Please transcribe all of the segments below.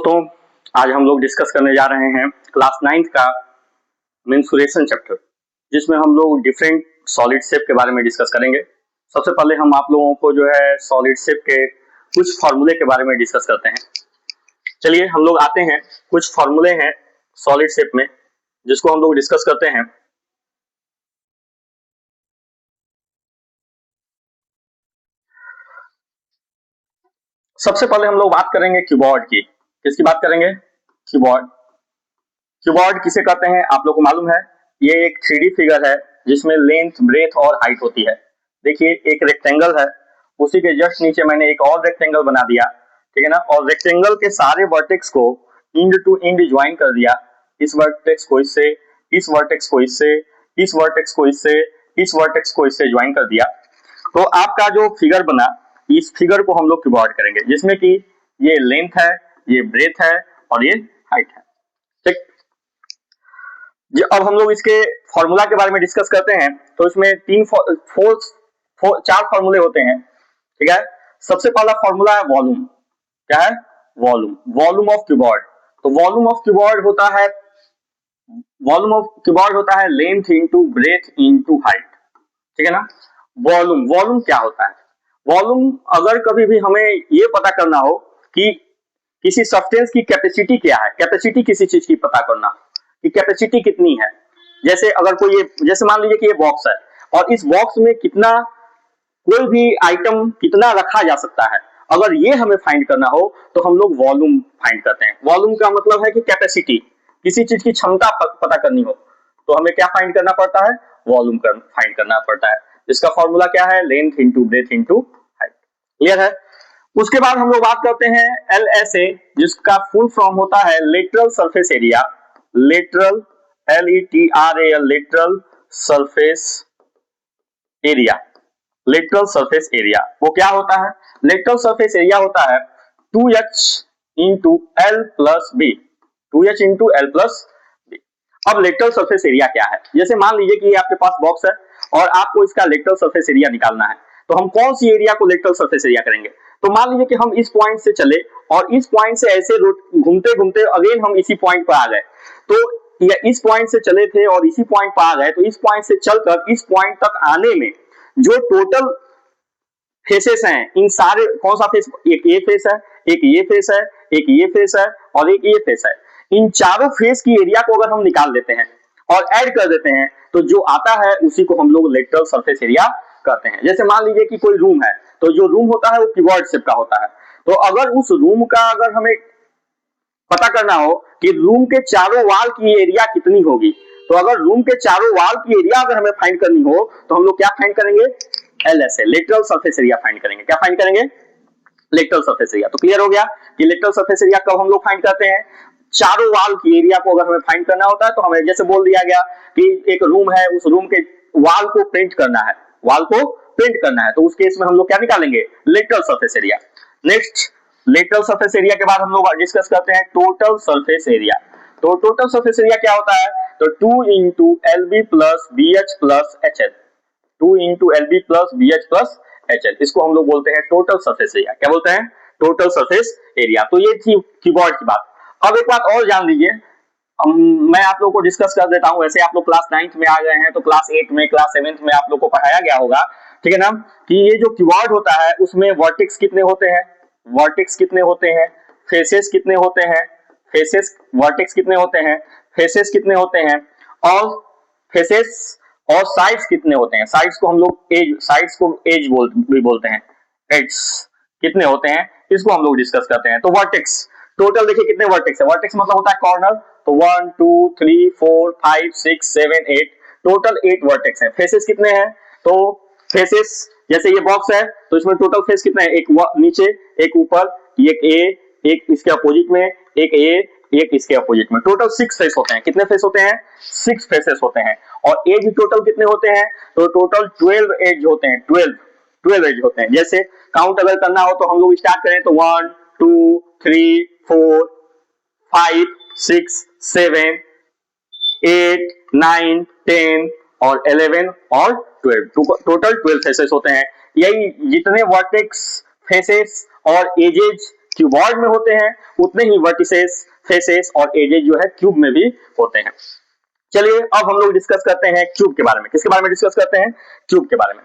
दोस्तों, आज हम लोग डिस्कस करने जा रहे हैं क्लास 9th का मेंसुरेशन चैप्टर, जिसमें हम लोग डिफरेंट सॉलिड शेप के बारे में डिस्कस करेंगे। सबसे पहले हम आप लोगों को जो है सॉलिड शेप के कुछ फॉर्मूले के बारे में डिस्कस करते हैं। चलिए हम लोग आते हैं, कुछ फॉर्मूले हैं सॉलिड शेप में जिसको हम लोग डिस्कस करते हैं। सबसे पहले हम लोग बात करेंगे क्यूबॉइड की। किसकी बात करेंगे? क्यूबॉइड। क्यूबॉइड किसे कहते हैं आप लोग को मालूम है? ये एक 3D फिगर है जिसमें लेंथ, ब्रेथ और हाइट होती है। देखिए एक रेक्टेंगल है, उसी के जस्ट नीचे मैंने एक और रेक्टेंगल बना दिया, ठीक है ना। और रेक्टेंगल के सारे वर्टेक्स को इंड टू इंड ज्वाइन कर दिया। इस वर्टेक्स को इससे, इस वर्टेक्स को इससे, इस वर्टेक्स को इससे, इस वर्टेक्स को इससे ज्वाइन कर दिया। तो आपका जो फिगर बना, इस फिगर को हम लोग क्यूबॉइड करेंगे, जिसमें कि ये लेंथ है, ये ब्रेथ है और ये हाइट है। ठीक, अब हम लोग इसके फॉर्मूला के बारे में डिस्कस करते हैं। तो इसमें चार फॉर्मूले होते हैं, ठीक है। सबसे पहला फॉर्मूला है वॉल्यूम। क्या है? वॉल्यूम। Volume of cuboid. तो वॉल्यूम ऑफ क्यूबॉइड होता है length into breadth into height, ठीक है ना। वॉल्यूम क्या होता है? वॉल्यूम अगर कभी भी हमें ये पता करना हो कि किसी सब्सटेंस की कैपेसिटी क्या है, कैपेसिटी किसी चीज की पता करना कि कैपेसिटी कितनी है। जैसे अगर कोई जैसे मान लीजिए कि ये बॉक्स है और इस बॉक्स में कितना, कोई भी आइटम कितना रखा जा सकता है, अगर ये हमें फाइंड करना हो तो हम लोग वॉल्यूम फाइंड करते हैं। वॉल्यूम का मतलब है कि कैपेसिटी, किसी चीज की क्षमता पता करनी हो तो हमें क्या फाइंड करना पड़ता है? वॉल्यूम फाइंड करना पड़ता है। इसका फॉर्मूला क्या है? Length into breadth into height. Clear है? उसके बाद हम लोग बात करते हैं LSA, जिसका फुल फॉर्म होता है lateral surface area. Lateral, LETRAL, lateral surface area. Lateral surface area वो क्या होता है? लेटरल सरफेस एरिया होता है 2H into L plus b. 2H into L plus b. अब लेटरल सरफेस एरिया क्या है? जैसे मान लीजिए कि आपके पास बॉक्स है और आपको इसका लेटरल सरफेस एरिया निकालना है, तो हम कौन सी एरिया को लेटरल सरफेस एरिया करेंगे? तो मान लीजिए कि हम इस पॉइंट से चले और इस पॉइंट से ऐसे घूमते घूमते अगेन हम इसी पॉइंट पर आ गए। तो या इस पॉइंट से चले थे और इसी पॉइंट पर आ गए, तो इस पॉइंट से चलकर इस पॉइंट तक आने में जो टोटल फेसेस हैं, इन सारे, कौन सा फेस? एक ये फेस है, एक ये फेस है, एक ये फेस है और एक ये फेस है। इन चारों फेस की एरिया को अगर हम निकाल देते हैं और ऐड कर देते हैं तो जो आता है उसी को हम लोग लेटरल सरफेस एरिया कहते हैं। जैसे मान लीजिए कि कोई रूम है, तो जो रूम होता है वो क्यूबॉइड शेप का होता है। तो अगर उस रूम का अगर हमें पता करना हो कि रूम के चारों वॉल की एरिया कितनी होगी, तो अगर रूम के चारों वॉल की एरिया अगर हमें फाइंड करनी हो तो हम लोग क्या फाइंड करेंगे? LSA, lateral surface area find करेंगे। क्या फाइंड करेंगे? Lateral surface area. तो क्लियर हो गया कि लेटरल सरफेस एरिया कब हम लोग फाइंड करते हैं? चारों वॉल की एरिया को अगर हमें फाइंड करना होता है तो हमें जैसे बोल दिया गया कि एक रूम है, उस रूम के वॉल को प्रिंट करना है, वॉल को प्रिंट करना है, तो उस केस में हम लोग क्या निकालेंगे? Lateral surface area. Next, lateral surface area के बाद हम लोग डिस्कस करते हैं टोटल सरफेस एरिया। तो टोटल सरफेस एरिया क्या होता है? तो 2 into LB plus BH plus HL। 2 into LB plus BH plus HL, इसको हम लोग बोलते हैं टोटल सरफेस एरिया। क्या बोलते हैं? Total surface area. तो ये थी कीबोर्ड की बात। अब एक बात और जान लीजिए, मैं आप लोगों को डिस्कस कर देता हूं। वैसे आप लोग क्लास 9th में आ गए हैं तो क्लास 8 में, क्लास 7th में आप लोग को पढ़ाया गया होगा, ठीक है ना, कि ये जो कीबोर्ड होता है उसमें वर्टेक्स कितने होते हैं, वर्टेक्स कितने होते हैं, फेसेस कितने होते हैं, फेसेस, वर्टेक्स कितने होते हैं, फेसेस कितने होते हैं, और फेसेस और साइड्स कितने होते हैं। साइड्स को हम लोग एज, साइड्स को एज भी बोलते हैं, एड्स कितने होते हैं, इसको हम लोग डिस्कस करते हैं। तो वर्टेक्स टोटल देखिए कितने वर्टेक्स है। वर्टेक्स मतलब होता है कॉर्नर। तो 1 2 3 4 5 6 7 8, टोटल 8 वर्टेक्स है। फेसेस कितने हैं? तो फेसेस, जैसे ये बॉक्स है तो इसमें टोटल फेस कितने हैं? एक नीचे, एक ऊपर, एक ए, एक इसके अपोजिट में, एक ए, एक इसके अपोजिट में। टोटल 6 फेस होते हैं। कितने फेस होते हैं? 6 फेसेस होते हैं। और एज टोटल कितने होते हैं? तो टोटल 12 एज होते हैं। 12 एज होते हैं। जैसे काउंट अगर करना हो तो हम लोग स्टार्ट करें तो 1 2 3 4 5 6 7 8 9 10 और 11 और 12, टोटल 12 फेसेस होते हैं। यही जितने वर्टेक्स, फेसेस और एजेस क्यूबॉइड में होते हैं उतने ही वर्टिसेस, फेसेस और एजेस जो है क्यूब में भी होते हैं। चलिए अब हम लोग डिस्कस करते हैं क्यूब के बारे में। किसके बारे में डिस्कस करते हैं? क्यूब के बारे में।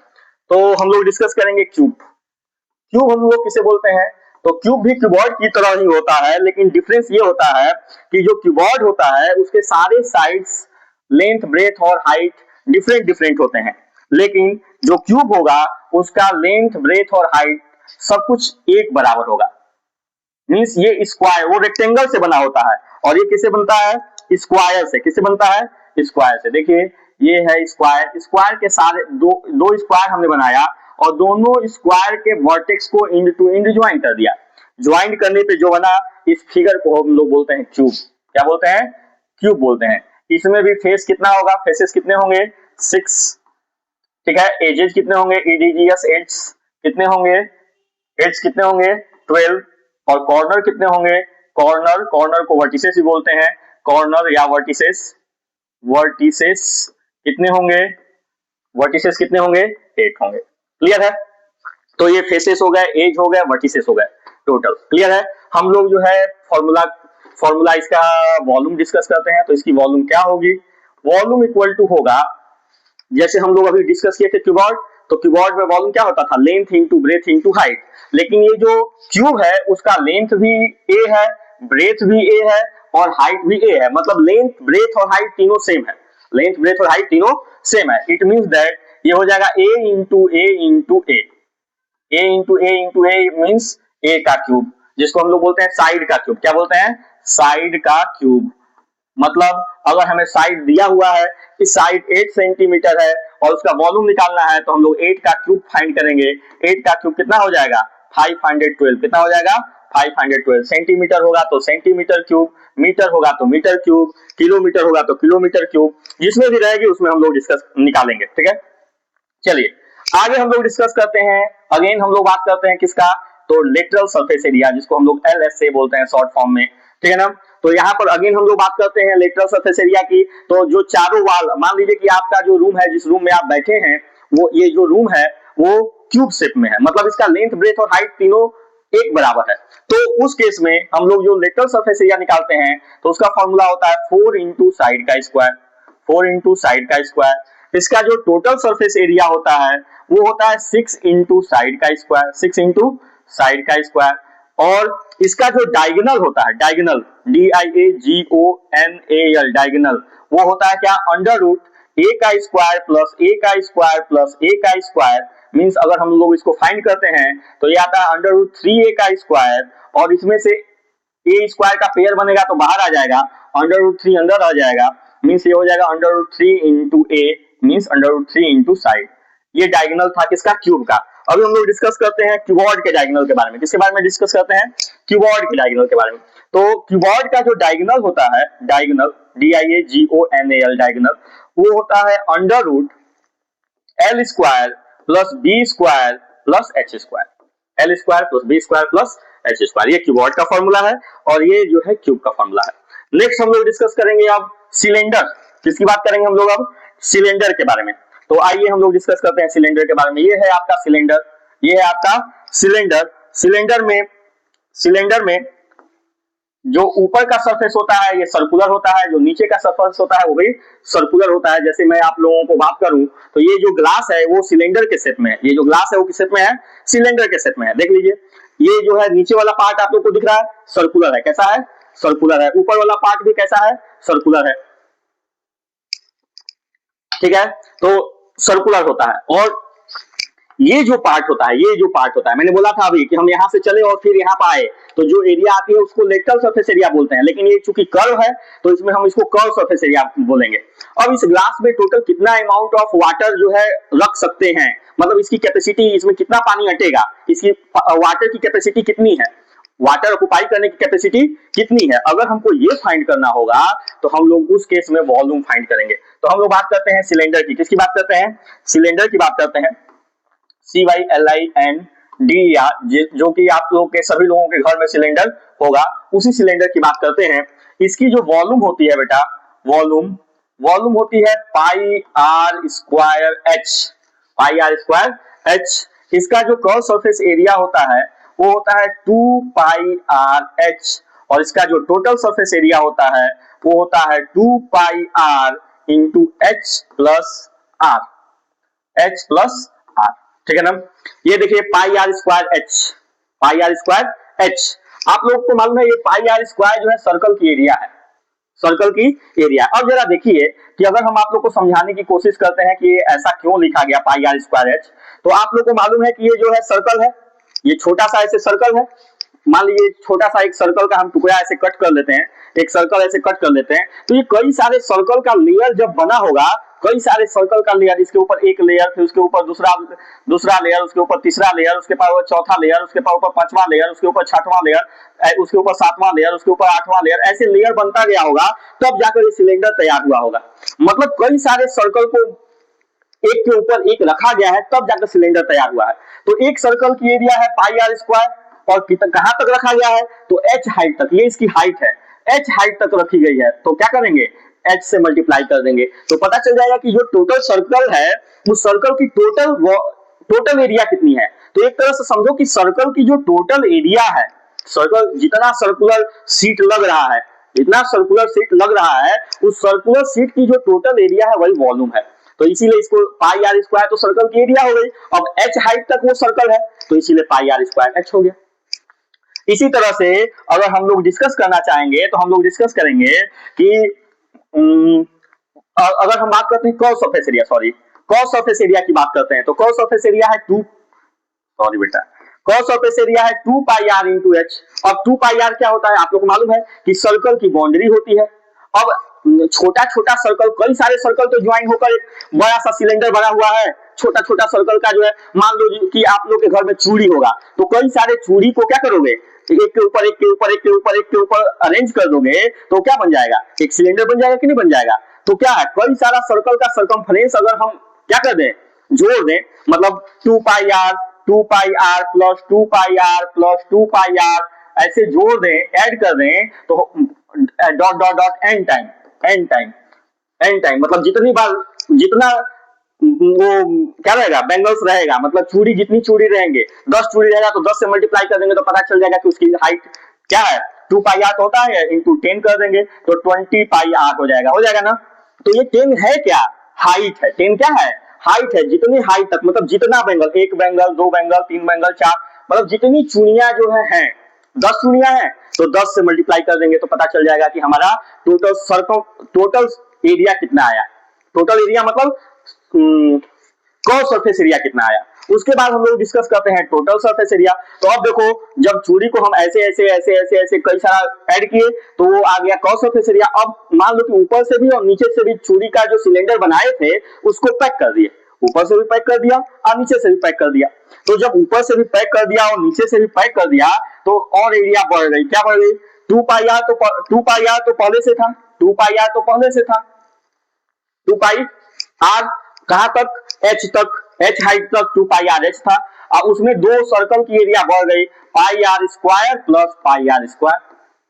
तो हम लोग डिस्कस करेंगे क्यूब। क्यूब हम लोग किसे बोलते हैं? तो क्यूब भी क्यूबॉइड की तरह ही होता है, लेकिन डिफरेंस ये होता है कि जो क्यूबॉइड होता है उसके सारे साइड्स, लेंथ, ब्रेथ और हाइट डिफरेंट डिफरेंट होते हैं, लेकिन जो क्यूब होगा उसका लेंथ, ब्रेथ और हाइट सब कुछ एक बराबर होगा। मींस ये स्क्वायर, वो रेक्टेंगल से बना होता है, और ये किससे बनता है? स्क्वायर से। किससे बनता है? स्क्वायर से। देखिए ये है स्क्वायर, स्क्वायर के सारे दो स्क्वायर हमने बनाया और दोनों स्क्वायर के वर्टेक्स को इंड टू इंड ज्वाइन कर दिया। ज्वाइन करने पे जो बना, इस फिगर को हम लोग बोलते हैं क्यूब। क्या बोलते हैं? क्यूब बोलते हैं। इसमें भी फेस कितना होगा? फेसेस कितने होंगे? 6। ठीक है। एजेस कितने होंगे? EDGS एड्स कितने होंगे? एड्स कितने होंगे? 12। और कॉर्नर कितने होंगे? कॉर्नर को वर्टिसेस भी बोलते हैं। कॉर्नर या वर्टिसेस कितने होंगे? वर्टिसेस कितने होंगे? 8 होंगे। क्लियर है? तो ये फेसेस हो गए, एज हो गए, वर्टिसेस हो गए, टोटल। क्लियर है? हम लोग जो है फॉर्मूला इसका वॉल्यूम डिस्कस करते हैं। तो इसकी वॉल्यूम क्या होगी? वॉल्यूम इक्वल टू होगा, जैसे हम लोग अभी डिस्कस किए थे क्यूबॉइड, तो क्यूबॉइड में वॉल्यूम क्या होता था? Length into breadth into height. लेकिन ये जो क्यूब है उसका लेंथ भी ए है, ब्रेथ भी ए है और हाइट भी ए है। मतलब लेंथ, ब्रेथ और हाइट तीनों सेम है। लेंथ, ब्रेथ और हाइट तीनों सेम है। इट मींस दैट ये हो जाएगा ए इंटू ए इंटू ए। ए इंटू ए इंटू ए मीन्स ए का क्यूब, जिसको हम लोग बोलते हैं साइड का क्यूब। क्या बोलते हैं? साइड का क्यूब। मतलब अगर हमें साइड दिया हुआ है कि साइड 8 सेंटीमीटर है और उसका वॉल्यूम निकालना है, तो हम लोग 8 का क्यूब फाइंड करेंगे। 8 का क्यूब कितना हो जाएगा? 512। कितना हो जाएगा? 512। सेंटीमीटर होगा तो सेंटीमीटर क्यूब, मीटर होगा तो मीटर क्यूब, किलोमीटर होगा तो किलोमीटर क्यूब, जिसमें भी रहेगी उसमें हम लोग डिस्कस निकालेंगे। ठीक है। चलिए आगे हम लोग डिस्कस करते हैं। अगेन हम लोग बात करते हैं किसका? तो लेटरल सरफेस एरिया, जिसको हम लोग LSA बोलते हैं शॉर्ट फॉर्म में। ठीक है ना? तो यहाँ पर अगेन हम लोग बात करते हैं लेटरल सरफेस एरिया की। तो जो चारों वाल, मान लीजिए कि आपका जो रूम है, जिस रूम में आप बैठे हैं, वो ये जो रूम है वो क्यूब शेप में है। मतलब इसका लेंथ, ब्रेथ और हाइट तीनों एक बराबर है। तो उस केस में हम लोग जो लेटरल सरफेस एरिया निकालते हैं तो उसका फॉर्मूला होता है 4 इंटू साइड का स्क्वायर। 4 इंटू साइड का स्क्वायर। इसका जो टोटल सरफेस एरिया होता है वो होता है 6 इंटू साइड का स्क्वायर। 6 इंटू साइड का स्क्वायर। और इसका जो डायगोनल होता है, डायगोनल, DIAGONAL, डायगोनल, वो होता है क्या? अंडर रूट ए का स्क्वायर प्लस ए का स्क्वायर प्लस ए का स्क्वायर। मींस अगर हम लोग इसको फाइंड करते हैं तो ये आता है अंडर रूट 3a का स्क्वायर, और इसमें से ए स्क्वायर का पेयर बनेगा तो बाहर आ जाएगा, अंडर रूट 3 अंदर आ जाएगा। मींस ये हो जाएगा under root 3 into A, means under root 3 into side. ये डायगोनल था किसका? क्यूब का। अभी हम लोग डिस्कस करते हैं क्यूबॉइड के डायगोनल के बारे में। किसके बारे में डिस्कस करते हैं? क्यूबॉइड के डायगोनल के बारे में। तो क्यूबॉइड का जो डायगोनल होता है, डायगोनल, DIAGONAL, डायगोनल, वो होता है under root L square plus b square plus h square. L square plus b square plus h square. ये क्यूबॉइड का फॉर्मूला है और ये जो है क्यूब का फॉर्मूला है। नेक्स्ट हम लोग डिस्कस करेंगे अब सिलेंडर। किसकी बात करेंगे हम लोग अब? सिलेंडर के बारे में। तो आइए हम लोग डिस्कस करते हैं सिलेंडर के बारे में। ये है आपका सिलेंडर, ये है आपका सिलेंडर। सिलेंडर में जो ऊपर का सरफेस होता है ये सर्कुलर होता है, जो नीचे का सरफेस होता है वो भी सर्कुलर होता है। जैसे मैं आप लोगों को बात करूं तो ये जो ग्लास है वो सिलेंडर के शेप में है। ये जो ग्लास है वो किस शेप में है? सिलेंडर के शेप में है। देख लीजिए, ये जो है नीचे वाला पार्ट आप लोग को दिख रहा है, सर्कुलर है। कैसा है? सर्कुलर है। ऊपर वाला पार्ट भी कैसा है? सर्कुलर है। ठीक है, तो सर्कुलर होता है। और ये जो पार्ट होता है, मैंने बोला था अभी कि हम यहां से चले और फिर यहां पर आए, तो जो एरिया आती है उसको लेटरल सरफेस एरिया बोलते हैं, लेकिन ये चूंकि कर्व है तो इसमें हम इसको कर्व सरफेस एरिया बोलेंगे। अब इस ग्लास में टोटल कितना अमाउंट ऑफ वाटर जो है रख सकते हैं, मतलब इसकी कैपेसिटी, इसमें कितना पानी हटेगा, इसकी वाटर की कैपेसिटी कितनी है, वाटर ऑक्युपाई करने की कैपेसिटी कितनी है। अगर हमको ये फाइंड करना होगा तो हम लोग उस केस में वॉल्यूम फाइंड करेंगे। तो हम लोग बात करते हैं सिलेंडर की। किसकी बात करते हैं? सिलेंडर की बात करते हैं। CYLINDER, जो कि आप लोग के सभी लोगों के घर में सिलेंडर होगा, उसी सिलेंडर की बात करते हैं। इसकी जो वॉल्यूम होती है बेटा, वॉल्यूम होती है पाई आर स्क्वायर एच। इसका जो क्रॉस सरफेस एरिया होता है वो होता है 2πr(h) और इसका जो टोटल सरफेस एरिया होता है वो होता है 2πr into h plus r, h plus r, ठीक है ना। ये देखिए पाई r स्क्वायर h आप लोग को मालूम है ये पाई r स्क्वायर जो है सर्कल की एरिया है, सर्कल की एरिया। अब जरा देखिए कि अगर हम आप लोग को समझाने की कोशिश करते हैं कि ऐसा क्यों लिखा गया पाई r स्क्वायर h, तो आप लोग को मालूम है कि ये जो है सर्कल है, ये छोटा सा ऐसे सर्कल है, मान लीजिए छोटा सा एक सर्कल का हम टुकड़ा ऐसे कट कर लेते हैं, एक सर्कल ऐसे कट कर लेते हैं, तो ये कई सारे सर्कल का लेयर जब बना होगा, कई सारे सर्कल का लेयर, इसके ऊपर एक लेयर, फिर उसके ऊपर दूसरा लेयर, उसके ऊपर तीसरा लेयर, उसके ऊपर चौथा लेयर, उसके ऊपर पांचवा लेयर, उसके ऊपर छठवां लेयर, उसके ऊपर सातवां लेयर, उसके ऊपर आठवां लेयर, ऐसे लेयर बनता गया होगा, तब जाकर ये सिलेंडर तैयार हुआ होगा। मतलब कई सारे सर्कल को एक के ऊपर एक रखा गया है, तब जाकर सिलेंडर तैयार हुआ है। तो एक सर्कल की एरिया है पाई r स्क्वायर, और कहां तक रखा गया है, तो h हाइट तक, ये इसकी हाइट है, h हाइट तक रखी गई है, तो क्या करेंगे, h से मल्टीप्लाई कर देंगे, तो पता चल जाएगा कि जो टोटल सर्कल है उस सर्कल की टोटल एरिया कितनी है। तो एक तरह से समझो कि सर्कल की जो टोटल एरिया है, सर्कल जितना सर्कुलर सीट लग रहा है, जितना सर्कुलर सीट लग रहा है, उस सर्कुलर सीट की जो टोटल एरिया है वही वॉल्यूम है। तो इसीलिए इसको पाई r स्क्वायर तो सर्कल की एरिया हो गई, अब h हाइट तक वो सर्कल है, तो इसीलिए पाई r स्क्वायर h हो गया। इसी तरह से अगर हम लोग डिस्कस करना चाहेंगे तो हम लोग डिस्कस करेंगे कि अगर हम बात करते हैं cos surface area, cos surface area की बात करते हैं, तो कॉस सरफेस एरिया है कॉस सरफेस एरिया है 2πr इंटू h। अब 2πr क्या होता है आप लोग को मालूम है कि सर्कल की बाउंड्री होती है। अब छोटा छोटा सर्कल, कई सारे सर्कल तो ज्वाइन होकर एक बड़ा सा सिलेंडर बना हुआ है, छोटा छोटा सर्कल का जो है, मान लो कि आप लोग के घर में चूड़ी होगा, तो कई सारे चूड़ी को क्या करोगे, एक के ऊपर एक के ऊपर एक के ऊपर एक के ऊपर अरेंज कर दोगे, तो क्या बन जाएगा, एक सिलेंडर बन जाएगा कि नहीं बन जाएगा। तो क्या है, कई सारा सर्कल का सरकमफ्रेंस अगर हम क्या कर दें, जोड़ दें, मतलब 2πr plus 2πr plus 2πr ऐसे जोड़ दें, ऐड कर दें, तो dot dot dot n time मतलब जितनी बार, जितना वो क्या रहेगा, बैंगल्स रहेगा, मतलब चूड़ी, जितनी चूड़ी रहेंगे, 10 चूड़ी रहेगा तो 10 से मल्टीप्लाई कर देंगे तो पता चल जाएगा कि उसकी हाइट क्या है, 2πr होता है, इंटू 10 कर देंगे तो 20πr हो जाएगा ना। तो ये 10 है क्या, हाइट है, 10 क्या है, हाइट है, जितनी हाइट तक, मतलब जितना बैंगल, एक बैंगल, दो बैंगल, तीन बैंगल, चार, मतलब जितनी चूड़ियां जो है 10 चूड़ियां हैं, तो 10 से मल्टीप्लाई कर देंगे तो पता चल जाएगा कि हमारा टोटल एरिया कितना आया, टोटल एरिया मतलब कॉस सरफेस एरिया कितना आया। उसके बाद हम लोग डिस्कस करते हैं टोटल सरफेस एरिया। तो अब देखो, जब चूड़ी को हम ऐसे ऐसे ऐसे ऐसे ऐसे कई सारा ऐड किए तो वो आ गया कॉस सरफेस एरिया। अब मान लो कि ऊपर से भी और नीचे से भी चूड़ी का जो सिलेंडर बनाए थे उसको पैक कर दिए, ऊपर से भी पैक कर दिया और नीचे से भी पैक कर दिया। तो जब ऊपर से भी पैक कर दिया और नीचे से भी पैक कर दिया तो और एरिया बढ़ गई, क्या बढ़ गई, 2πr तो पहले से था, 2πr तो पहले से था, 2πr कहां तक, h तक, h हाइट तक 2πr(h) था, और उसमें दो सर्कल की एरिया बढ़ गई, पाई r square plus pi r square.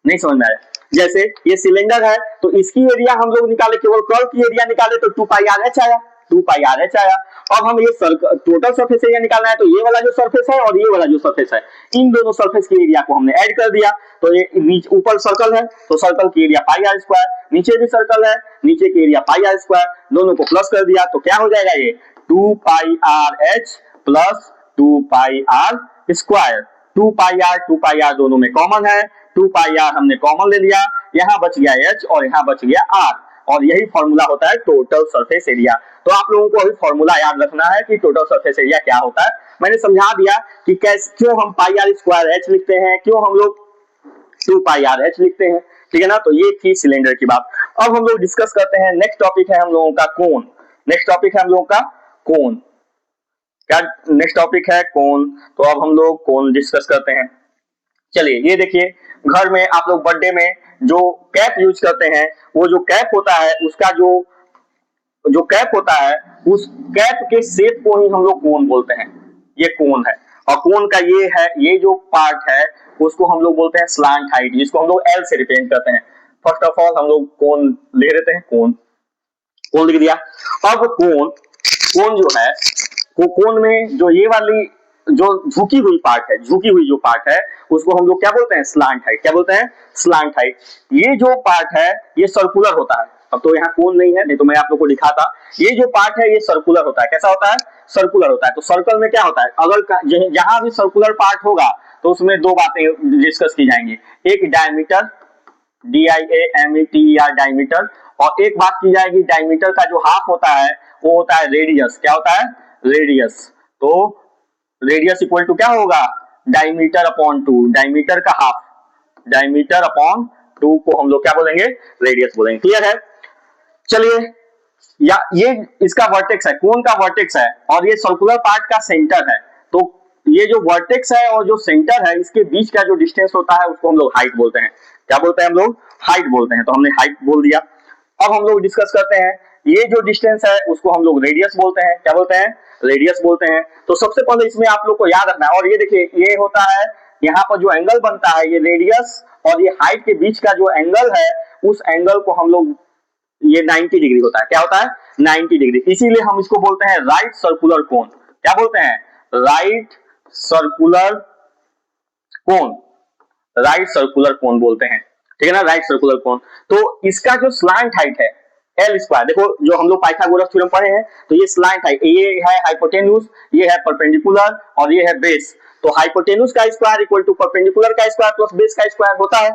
नहीं समझ में आया, जैसे ये सिलेंडर है तो इसकी एरिया हम लोग निकाले, केवल कर्व की एरिया निकाले तो 2πr(h) आया, 2πr(h) आया। अब हम ये टोटल सरफेस एरिया निकालना है, तो ये वाला जो सरफेस है और ये वाला जो सरफेस है, इन दोनों सरफेस की एरिया को हमने ऐड कर दिया, तो ये ऊपर सर्कल है तो सर्कल की एरिया पाई r स्क्वायर, नीचे भी सर्कल है, नीचे की एरिया पाई r स्क्वायर, दोनों को प्लस कर दिया तो क्या हो जाएगा, ये 2πrh plus 2πr square. 2πr दोनों में कॉमन है, 2πr हमने कॉमन ले लिया, यहाँ बच गया h और यहाँ बच गया r, और यही फॉर्मूला होता है टोटल सरफेस एरिया। तो आप लोगों को अभी फॉर्मूला याद रखना है कि टोटल सरफेस एरिया क्या होता है। मैंने समझा दिया कि कैसे, क्यों हम पाई r स्क्वायर h लिखते हैं, क्यों हम लोग 2πrh लिखते हैं, ठीक है ना। तो ये थी सिलेंडर की बात। अब हम लोग डिस्कस करते हैं, नेक्स्ट टॉपिक है हम लोगों का कोन, नेक्स्ट टॉपिक है हम लोगों का कोन, क्या नेक्स्ट टॉपिक है कोन। तो अब हम लोग कोन डिस्कस करते हैं। चलिए ये देखिए, घर में आप लोग बर्थडे में जो कैप यूज करते हैं, वो जो कैप होता है उसका जो कैप होता है, उस कैप के शेप को ही हम लोग कोन बोलते हैं, ये कोन है। और कोन का ये है, ये जो पार्ट है उसको हम लोग बोलते हैं स्लांट हाइट, जिसको हम लोग एल से रिप्रेजेंट करते हैं। फर्स्ट ऑफ ऑल हम लोग कोन लिख देते हैं, कोन लिख दिया। अब कोन जो है, वो कोन में जो ये वाली जो झुकी हुई पार्ट है, झुकी हुई जो पार्ट है उसको हम लोग क्या बोलते हैं, स्लांट हाइट। क्या बोलते हैं, स्लांट हाइट। ये जो पार्ट है ये सर्कुलर होता है। अब तो यहाँ कोन नहीं है, नहीं तो मैं आप लोग को दिखाता। ये जो पार्ट है ये सर्कुलर होता है। कैसा होता है, सर्कुलर होता है। तो सर्कल में क्या होता है, अगर जहां भी सर्कुलर पार्ट होगा तो उसमें दो बातें डिस्कस की जाएंगी, एक डायमीटर, DIAMETER डायमीटर, और एक बात की जाएगी डायमीटर का जो हाफ होता है वो होता है रेडियस। क्या होता है, रेडियस। तो रेडियस इक्वल टू क्या होगा, डायमीटर अपॉन 2, डायमीटर का हाफ, डायमीटर अपॉन 2 को हम लोग क्या बोलेंगे, रेडियस बोलेंगे। क्लियर है। चलिए, या ये इसका वर्टेक्स है, कोन का वर्टेक्स है, और ये सर्कुलर पार्ट का सेंटर है। तो ये जो वर्टेक्स है और जो सेंटर है इसके बीच का जो डिस्टेंस होता है उसको हम लोग हाइट बोलते हैं। क्या बोलते हैं हम लोग, हाइट बोलते हैं। तो हमने हाइट बोल दिया। अब हम लोग डिस्कस करते हैं, ये जो डिस्टेंस है उसको हम लोग रेडियस बोलते हैं। क्या बोलते हैं, रेडियस बोलते हैं। तो सबसे पहले इसमें आप लोग को याद रखना है, और ये देखिए ये होता है यहाँ पर जो एंगल बनता है, ये रेडियस और ये हाइट के बीच का जो एंगल है उस एंगल को हम लोग, ये 90 डिग्री होता है। क्या होता है, 90 डिग्री। इसीलिए हम इसको बोलते हैं राइट सर्कुलर कोन। क्या बोलते हैं, right circular cone, right circular cone बोलते हैं। ठीक है ना, राइट सर्कुलर कोन। तो इसका जो स्लांट हाइट है एल स्क्वायर, देखो जो हम लोग पाइथागोरस थ्योरम पढ़े हैं, तो ये स्लांट हाइट, ये है हाइपोटेन्यूज, ये है परपेंडिकुलर और ये है बेस। तो हाइपोटेन्यूज का स्क्वायर इक्वल टू परपेंडिकुलर का स्क्वायर प्लस बेस का स्क्वायर होता है।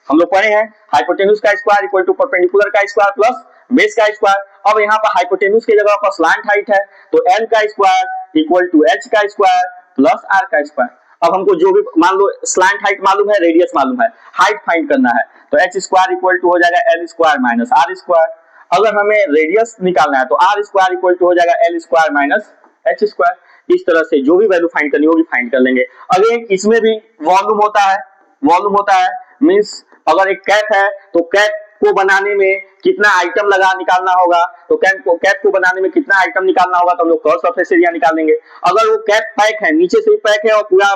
हम लोग पढ़े हैं हाइपोटेन्यूज का स्क्वायर इक्वल टू परपेंडिकुलर का स्क्वायर प्लस बेस का स्क्वायर। अब यहाँ पर हाइपोटेन्यूज की जगह पर स्लांट हाइट है, तो एल का स्क्वायर इक्वल टू एच का स्क्वायर प्लस आर का स्क्वायर। अब हमको जो भी मान लो स्लांट हाइट मालूम है, रेडियस मालूम है, हाइट फाइंड करना है, तो एच स्क्वायर इक्वल टू हो जाएगा l square minus r square. अगर हमें रेडियस निकालना है तो आर स्क्वायर इक्वल टू हो जाएगा l square minus H square. इस तरह से जो भी वैल्यू फाइंड करनी होगी फाइंड कर लेंगे। अगेन इसमें भी वॉल्यूम होता है, वॉल्यूम होता है मींस अगर एक कैप है तो कैप को बनाने में कितना आइटम लगा निकालना होगा, तो कैप को बनाने में कितना आइटम निकालना होगा, तो हम लोग कर्व सरफेस एरिया निकालेंगे। अगर वो कैप पैक है, नीचे से भी पैक है और पूरा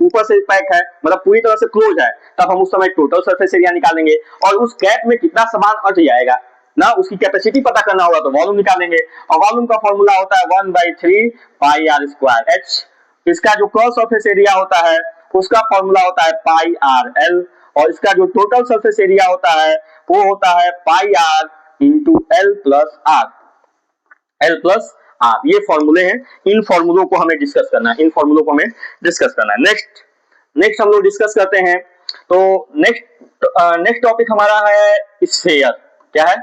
ऊपर से पैक है, मतलब पूरी तरह से क्लोज है, तब हम उस समय टोटल सरफेस एरिया निकालेंगे। और उस कैप में कितना सामान अट जाएगा ना, उसकी कैपेसिटी पता करना होगा तो वॉल्यूम निकालेंगे। और वॉल्यूम का फॉर्मूला होता है 1/3 पाई आर स्क्वायर एच। इसका जो कर्व सरफेस एरिया होता है उसका फॉर्मूला होता है पाई आर एल, और इसका जो टोटल सरफेस एरिया होता है वो होता है pi R into L plus R, L plus R. ये फॉर्मूले हैं, इन फॉर्मूलों को हमें डिस्कस करना है, इन फॉर्मूलों को हमें डिस्कस करना है। नेक्स्ट हम लोग डिस्कस करते हैं। तो नेक्स्ट टॉपिक हमारा है स्फीयर। क्या है,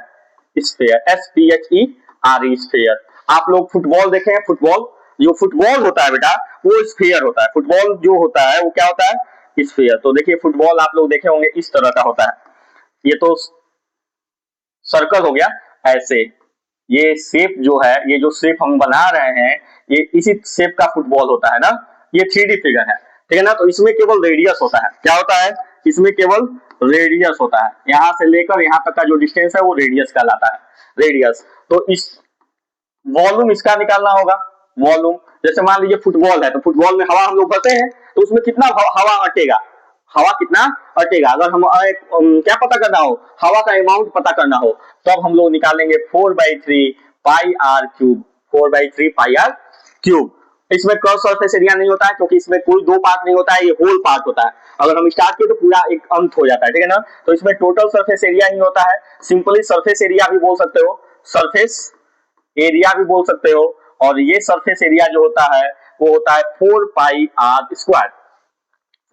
स्फीयर, SPHERE, स्फीयर। आप लोग फुटबॉल देखे हैं, फुटबॉल, जो फुटबॉल होता है बेटा वो स्फीयर होता है। फुटबॉल जो होता है वो क्या होता है, स्फीयर। तो देखिए फुटबॉल आप लोग देखे होंगे इस तरह का होता है, ये तो सर्कल हो गया ऐसे। ये शेप जो है, ये जो शेप हम बना रहे हैं ये इसी शेप का फुटबॉल होता है ना, ये 3D फिगर है। ठीक है ना, तो इसमें केवल रेडियस होता है। क्या होता है, इसमें केवल रेडियस होता है। यहां से लेकर यहां तक का जो डिस्टेंस है वो रेडियस कहलाता है, रेडियस। तो इस वॉल्यूम इसका निकालना होगा। वॉल्यूम जैसे मान लीजिए फुटबॉल है, तो फुटबॉल में हवा हम लोग भरते हैं तो उसमें कितना हवा अटेगा, हवा कितना अटेगा। अगर हम क्या पता करना हो, हवा का अमाउंट पता करना हो, तब हम लोग निकालेंगे 4/3 pi R cube, 4/3 pi R cube. इसमें कर्व सरफेस एरिया नहीं होता है क्योंकि इसमें कोई दो पार्ट नहीं होता है, ये होल पार्ट होता है। अगर हम स्टार्ट किए तो पूरा एक अंत हो जाता है। ठीक है ना, तो इसमें टोटल सरफेस एरिया ही होता है। सिंपली सरफेस एरिया भी बोल सकते हो, सरफेस एरिया भी बोल सकते हो। और ये सरफेस एरिया जो होता है वो होता है 4 pi R square,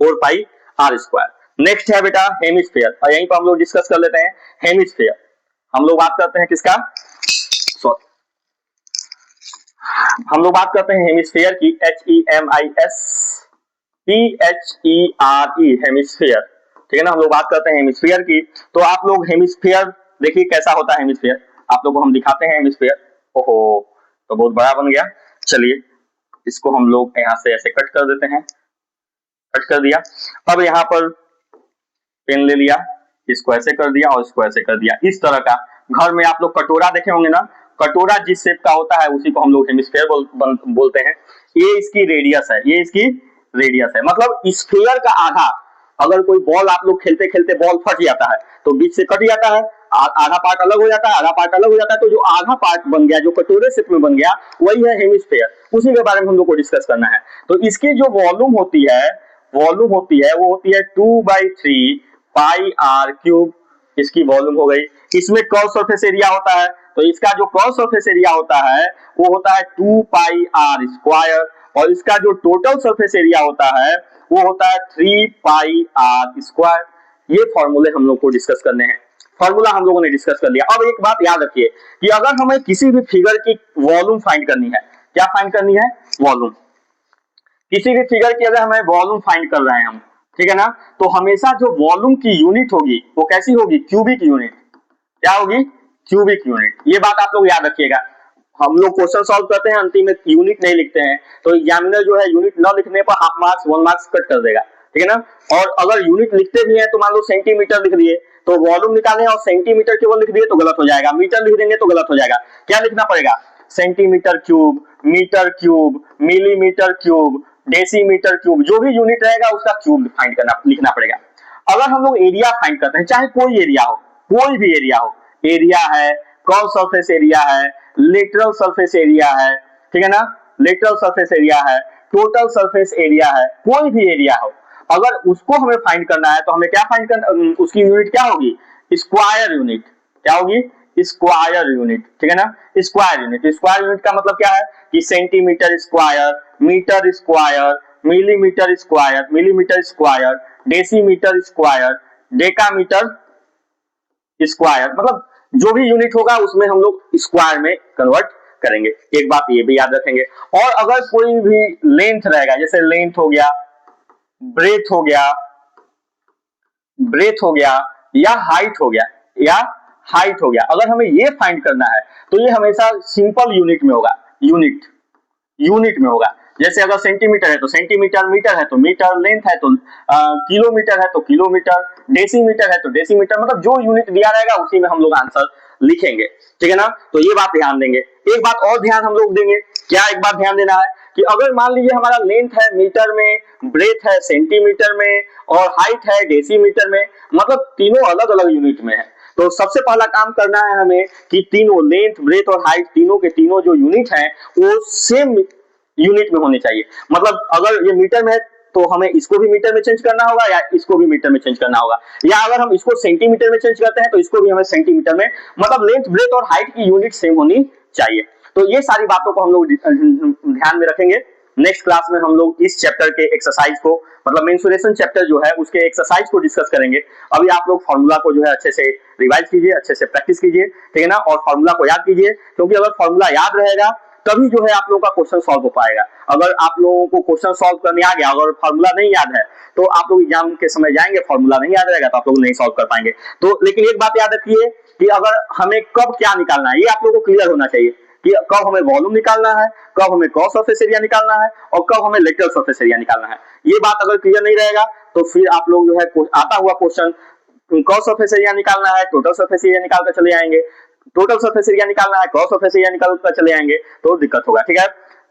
4 pi R square. Next है बेटा हेमिस्फीयर, और यहीं पर हम लोग डिस्कस कर लेते हैं हेमिस्फीयर। हम लोग बात करते हैं किसका, सॉरी, हम लोग बात करते हैं हेमिस्फीयर की, HEMISPHERE, हेमिस्फीयर। ठीक है ना, हम लोग बात करते हैं हेमिस्फीयर की। तो आप लोग हेमिस्फीयर देखिए कैसा होता है हेमिस्फीयर, आप लोग को हम दिखाते हैं हेमिस्फीयर। ओहो, तो बहुत बड़ा बन गया। चलिए इसको हम लोग यहां से ऐसे कट कर देते हैं, कट कर दिया। अब यहाँ पर पेन ले लिया, इसको ऐसे कर दिया और इसको ऐसे कर दिया। इस तरह का घर में आप लोग कटोरा देखे होंगे ना, कटोरा जिस शेप का होता है उसी को हम लोग हेमिस्फीयर बोलते हैं। ये इसकी रेडियस है, ये इसकी रेडियस है। मतलब स्फीयर का आधा, अगर कोई बॉल आप लोग खेलते खेलते बॉल फट जाता है तो बीच से कट जाता है, आधा पार्ट अलग हो जाता है, आधा पार्ट अलग हो जाता है, तो जो आधा पार्ट बन गया, जो कटोरे शेप में बन गया, वही है हेमिस्फीयर। उसी के बारे में हम लोग को डिस्कस करना है। तो इसकी जो वॉल्यूम होती है वो होती है 2/3 पाई आर क्यूब, इसकी वॉल्यूम हो गई। इसमें कर्व सरफेस एरिया होता है, तो इसका जो कर्व सरफेस एरिया होता है वो होता है 2 पाई आर स्क्वायर, और इसका जो टोटल सरफेस एरिया होता है वो होता है 3 पाई आर स्क्वायर। ये फॉर्मूले हम लोग को डिस्कस करने हैं, फॉर्मूला हम लोगों ने डिस्कस कर लिया। अब एक बात याद रखिए कि अगर हमें किसी भी फिगर की वॉल्यूम फाइंड करनी है, क्या फाइंड करनी है? वॉल्यूम। किसी भी फिगर की अगर हमें वॉल्यूम फाइंड कर रहे हैं हम, ठीक है ना, तो हमेशा जो वॉल्यूम की यूनिट होगी वो कैसी होगी? Cubic unit. क्या होगी? Cubic unit. ये बात आप लोग याद रखिएगा। हम लोग क्वेश्चन सॉल्व करते हैं, अंतिम में यूनिट नहीं लिखते हैं, तो एग्जामिनर जो है यूनिट न लिखने पर हाफ मार्क्स 1 मार्क्स कट कर देगा, ठीक है ना। और अगर यूनिट लिखते भी हैं तो मान लो सेंटीमीटर लिख दिए, तो वॉल्यूम निकालें और सेंटीमीटर केवल लिख दिए तो गलत हो जाएगा, मीटर लिख देंगे तो गलत हो जाएगा। क्या लिखना पड़ेगा? Centimetre cube, metre cube, millimetre cube, decimetre cube, जो भी यूनिट रहेगा उसका क्यूब फाइंड करना लिखना पड़ेगा। अगर हम लोग एरिया फाइंड करते हैं, चाहे कोई एरिया हो, कोई भी एरिया हो, एरिया है, कर्व सरफेस एरिया है, लेटरल सरफेस एरिया है, ठीक है ना, लेटरल सरफेस एरिया है, टोटल सरफेस एरिया है, कोई भी एरिया हो, अगर उसको हमें फाइंड करना है तो हमें क्या फाइंड करना, उसकी यूनिट क्या होगी? Square unit. क्या होगी? स्क्वायर यूनिट, ठीक है ना, स्क्वायर यूनिट। स्क्वायर यूनिट का मतलब क्या है कि centimetre square, metre square, millimetre square, millimetre square, decimetre square, decametre square, मतलब जो भी यूनिट होगा उसमें हम लोग स्क्वायर में कन्वर्ट करेंगे। एक बात ये भी याद रखेंगे। और अगर कोई भी लेंथ रहेगा, जैसे लेंथ हो गया, ब्रेथ हो गया, ब्रेथ हो गया, या हाइट हो गया, या हाइट हो गया, अगर हमें ये फाइंड करना है तो ये हमेशा सिंपल यूनिट में होगा, यूनिट में होगा। जैसे अगर सेंटीमीटर है तो सेंटीमीटर, मीटर है तो मीटर, लेंथ है तो किलोमीटर है तो किलोमीटर, डेसीमीटर है तो डेसीमीटर, मतलब जो यूनिट दिया रहेगा उसी में हम लोग आंसर लिखेंगे, ठीक है ना। तो ये बात ध्यान देंगे। एक बात और ध्यान हम लोग देंगे, क्या एक बात ध्यान देना है कि अगर मान लीजिए हमारा लेंथ है मीटर में, ब्रेथ है सेंटीमीटर में, और हाइट है डेसीमीटर में, मतलब तीनों अलग अलग यूनिट में है, तो सबसे पहला काम करना है हमें कि तीनों लेंथ, ब्रेथ और हाइट, तीनों के तीनों जो यूनिट हैं वो सेम यूनिट में होने चाहिए। मतलब अगर ये मीटर में है तो हमें इसको भी मीटर में चेंज करना होगा, या इसको भी मीटर में चेंज करना होगा, या अगर हम इसको सेंटीमीटर में चेंज करते हैं तो इसको भी हमें सेंटीमीटर में, मतलब लेंथ, ब्रेथ और हाइट की यूनिट सेम होनी चाहिए। तो ये सारी बातों को हम लोग ध्यान में रखेंगे। नेक्स्ट क्लास में हम लोग इस चैप्टर के एक्सरसाइज को, मतलब मेंसुरेशन चैप्टर जो है उसके एक्सरसाइज को डिस्कस करेंगे। अभी आप लोग फॉर्मूला को जो है अच्छे से रिवाइज कीजिए, अच्छे से प्रैक्टिस कीजिए, ठीक है ना, और फॉर्मूला को याद कीजिए, क्योंकि अगर फॉर्मूला याद रहेगा तभी जो है आप लोगों का क्वेश्चन सॉल्व हो पाएगा। अगर आप लोगों को क्वेश्चन सॉल्व करने आ गया, अगर फॉर्मूला नहीं याद है तो आप लोग एग्जाम के समय जाएंगे, फॉर्मूला नहीं याद रहेगा तो आप लोग नहीं सॉल्व कर पाएंगे। तो लेकिन एक बात याद रखिए कि अगर हमें कब क्या निकालना है, ये आप लोगों को क्लियर होना चाहिए कि कब हमें वॉल्यूम निकालना है, कब हमें क्रॉस सरफेस एरिया निकालना है, और कब हमें लेटरल सरफेस एरिया निकालना है। ये बात अगर क्लियर नहीं रहेगा तो फिर आप लोग जो है आता हुआ क्वेश्चन क्रॉस सरफेस एरिया निकालना है, टोटल सरफेस एरिया निकाल कर चले आएंगे, टोटल सरफेस एरिया निकालना है, क्रॉस सरफेस एरिया निकाल कर चले आएंगे, तो दिक्कत होगा, ठीक है।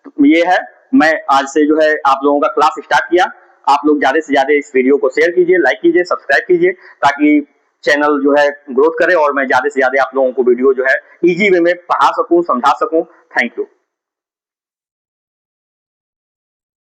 तो ये है, मैं आज से जो है आप लोगों का क्लास स्टार्ट किया। आप लोग ज्यादा से ज्यादा इस वीडियो को शेयर कीजिए, लाइक कीजिए, सब्सक्राइब कीजिए, ताकि चैनल जो है ग्रोथ करे और मैं ज्यादा से ज्यादा आप लोगों को वीडियो जो है इजी वे में पढ़ा सकूं, समझा सकूं। Thank you.